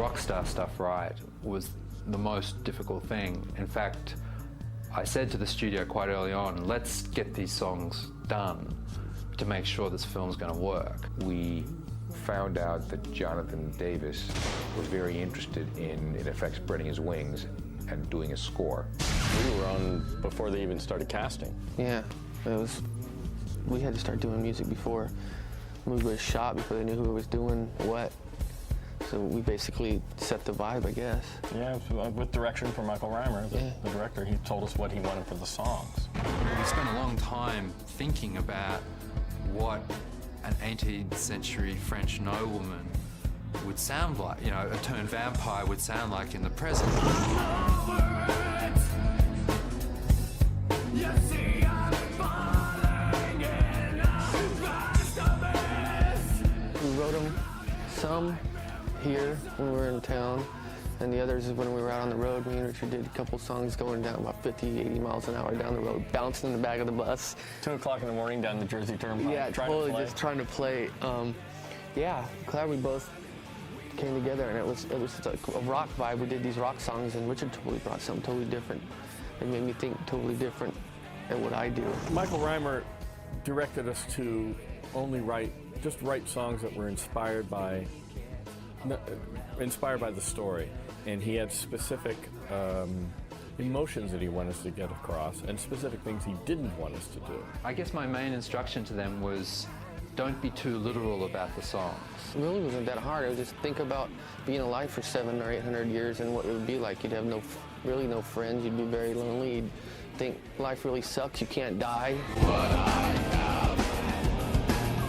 rock star stuff right was the most difficult thing. In fact, I said to the studio quite early on, let's get these songs done to make sure this film's going to work. We found out that Jonathan Davis was very interested in effect, spreading his wings and doing a score. We were on before they even started casting. Yeah, we had to start doing music before the movie was shot, before they knew who was doing what. So we basically set the vibe, I guess. Yeah, with direction from Michael Reimer, the director. He told us what he wanted for the songs. We spent a long time thinking about what an 18th century French nobleman would sound like, you know, a turned vampire would sound like in the present. We wrote them some here when we were in town, and the others is when we were out on the road. Me and Richard did a couple songs going down about 50, 80 miles an hour down the road, bouncing in the back of the bus. 2 o'clock in the morning down the Jersey Turnpike. Yeah, totally, just trying to play. Yeah, glad we both came together, and it was like a rock vibe. We did these rock songs, and Richard totally brought something totally different. It made me think totally different than what I do. Michael Reimer directed us to only write songs that were inspired by the story, and he had specific emotions that he wanted us to get across and specific things he didn't want us to do. I guess my main instruction to them was, don't be too literal about the songs. It really wasn't that hard. I would just think about being alive for 700 or 800 years and what it would be like. You'd have really no friends. You'd be very lonely. You'd think life really sucks. You can't die. What I have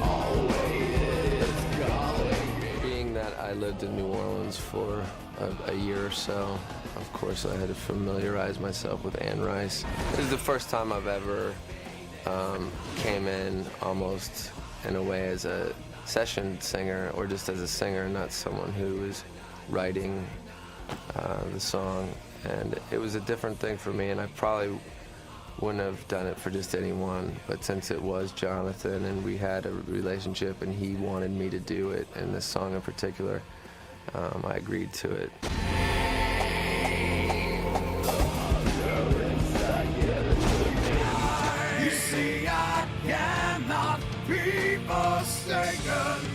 always calling. Being that I lived in New Orleans for a year or so, of course I had to familiarize myself with Anne Rice. This is the first time I've ever came in almost in a way as a session singer or just as a singer, not someone who was writing the song. And it was a different thing for me, and I probably wouldn't have done it for just anyone, but since it was Jonathan and we had a relationship and he wanted me to do it, and this song in particular, I agreed to it. You see, I cannot be forsaken,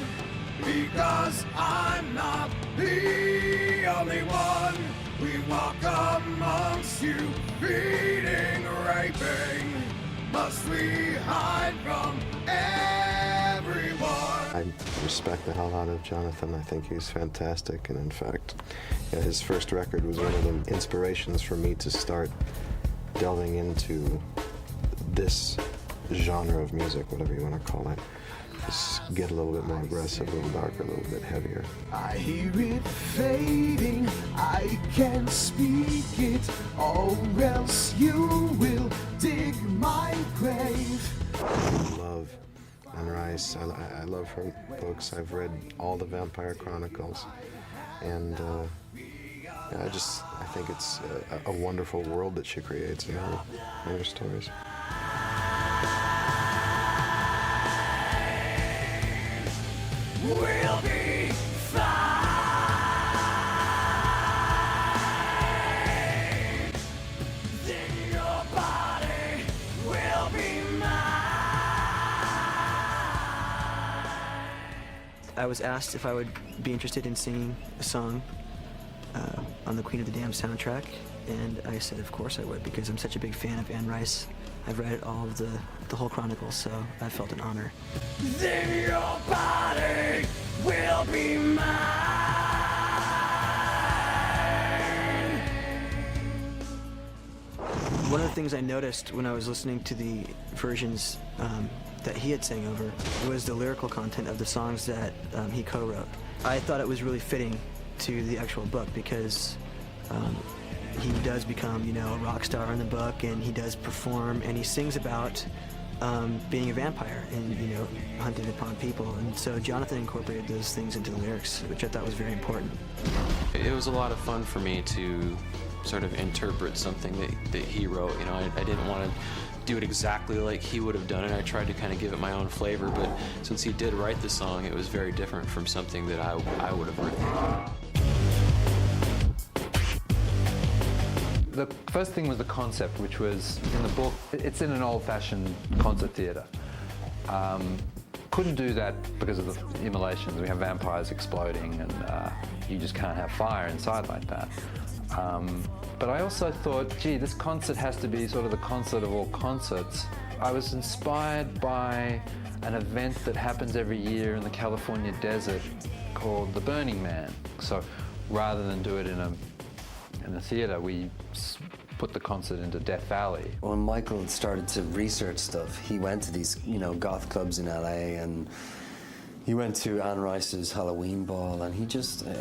because I'm not the only one. We walk amongst you, feeding, raping. Must we hide from everyone? I respect the hell out of Jonathan. I think he's fantastic, and in fact, his first record was one of the inspirations for me to start delving into this genre of music, whatever you want to call it. Just get a little bit more aggressive, a little darker, a little bit heavier. I hear it fading, I can't speak it, or else you will dig my grave. I love Anne Rice. I love her books. I've read all the Vampire Chronicles, and I think it's a wonderful world that she creates in her stories. We'll be fine. Then your body will be mine. I was asked if I would be interested in singing a song on the Queen of the Damned soundtrack, and I said of course I would, because I'm such a big fan of Anne Rice. I've read all of the whole Chronicles, so I felt an honor. Then your body will be mine. One of the things I noticed when I was listening to the versions that he had sang over was the lyrical content of the songs that he co-wrote. I thought it was really fitting to the actual book, because he does become, you know, a rock star in the book, and he does perform, and he sings about being a vampire and, you know, hunting upon people. And so Jonathan incorporated those things into the lyrics, which I thought was very important. It was a lot of fun for me to sort of interpret something that he wrote. You know, I didn't want to do it exactly like he would have done it. I tried to kind of give it my own flavor, but since he did write the song, it was very different from something that I would have written. The first thing was the concept, which was in the book. It's in an old-fashioned concert theatre. Couldn't do that because of the immolations. We have vampires exploding, and you just can't have fire inside like that. But I also thought, gee, this concert has to be sort of the concert of all concerts. I was inspired by an event that happens every year in the California desert called the Burning Man. So rather than do it in a theatre, we put the concert into Death Valley. When Michael started to research stuff, he went to these, goth clubs in LA, and he went to Anne Rice's Halloween ball, and it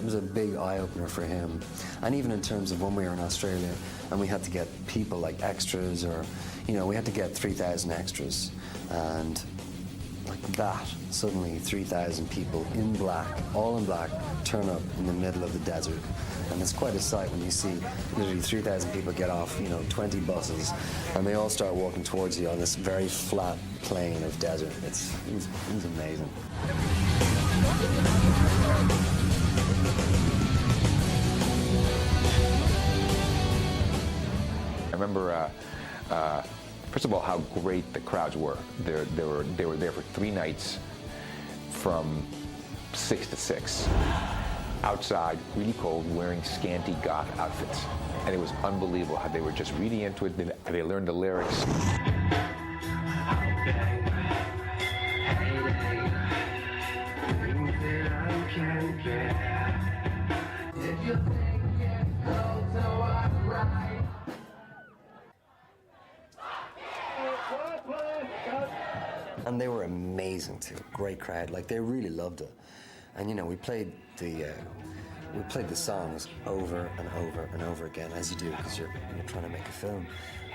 was a big eye-opener for him. And even in terms of when we were in Australia, and we had to get people like extras, or, we had to get 3,000 extras, and like that, suddenly 3,000 people in black, all in black, turn up in the middle of the desert. And it's quite a sight when you see literally 3,000 people get off, 20 buses, and they all start walking towards you on this very flat plain of desert. It was amazing. I remember, first of all, how great the crowds were. They were there for 3 nighs from 6 to 6. Outside, really cold, wearing scanty goth outfits. And it was unbelievable how they were just really into it. They learned the lyrics. And they were amazing too. Great crowd. Like, they really loved it. And we played the songs over and over and over again, as you do, because you're trying to make a film.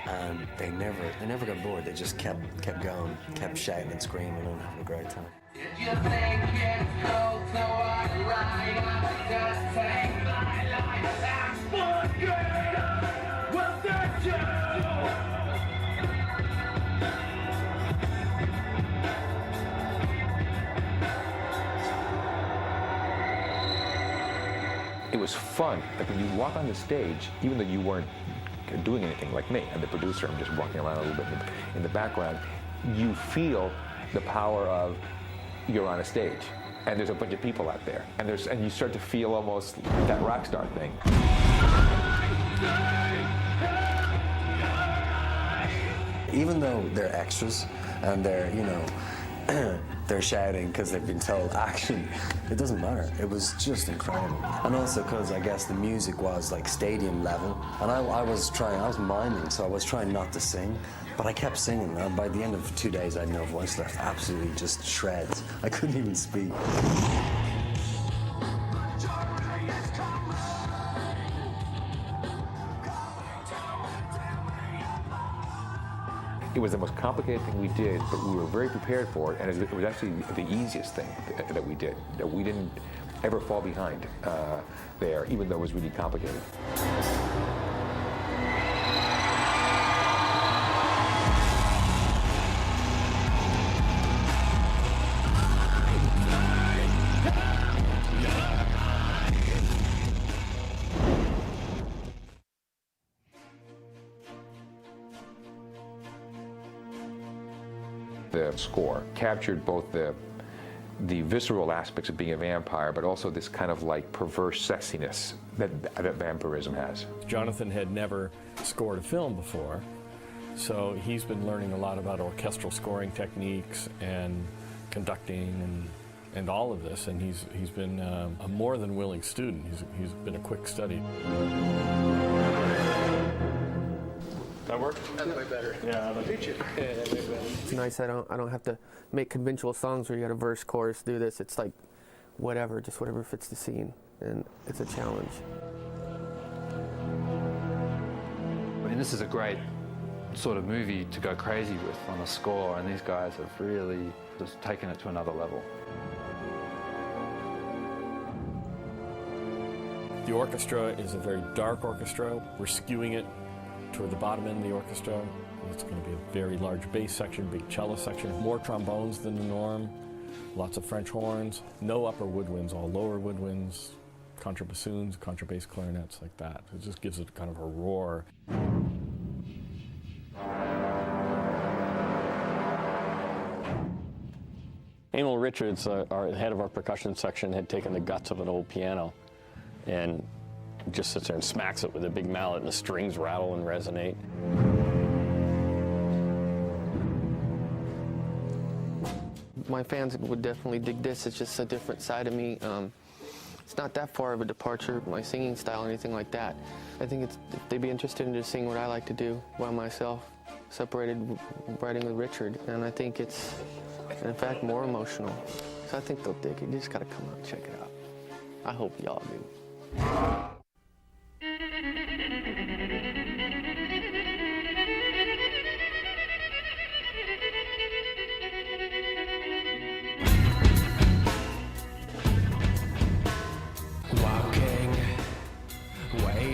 And they never got bored. They just kept going, kept shouting and screaming and having a great time. Did you think it's cold to walk right? Just take my life. That's for good. Well, that's you. It was fun. Like when you walk on the stage, even though you weren't doing anything like me, and the producer, I'm just walking around a little bit in the background, you feel the power of you're on a stage, and there's a bunch of people out there, and you start to feel almost that rock star thing. Even though they're extras and they're, they're shouting because they've been told action, it doesn't matter. It was just incredible. And also because I guess the music was like stadium level, and I was miming, so I was trying not to sing, but I kept singing, and by the end of 2 days I had no voice left, absolutely just shreds. I couldn't even speak. It was the most complicated thing we did, but we were very prepared for it, and it was actually the easiest thing that we did, that we didn't ever fall behind there, even though it was really complicated. The score captured both the visceral aspects of being a vampire, but also this kind of like perverse sexiness that vampirism has. Jonathan had never scored a film before, so he's been learning a lot about orchestral scoring techniques and conducting and all of this, and he's been a more than willing student. He's been a quick study. That work? That's way better. Yeah, I'll teach you. It's nice I don't have to make conventional songs where you got a verse, chorus, do this. It's like whatever fits the scene, and it's a challenge. I mean, this is a great sort of movie to go crazy with on a score, and these guys have really just taken it to another level. The orchestra is a very dark orchestra. We're skewing it toward the bottom end of the orchestra. It's going to be a very large bass section, big cello section, more trombones than the norm, lots of French horns, no upper woodwinds, all lower woodwinds, contrabassoons, contrabass clarinets, like that. It just gives it kind of a roar. Emil Richards, our head of our percussion section, had taken the guts of an old piano and just sits there and smacks it with a big mallet, and the strings rattle and resonate. My fans would definitely dig this. It's just a different side of me. It's not that far of a departure from my singing style or anything like that. I think they'd be interested in just seeing what I like to do by myself, separated writing with Richard. And I think it's, in fact, more emotional. So I think they'll dig it. You just gotta come out and check it out. I hope y'all do. Walking, waiting.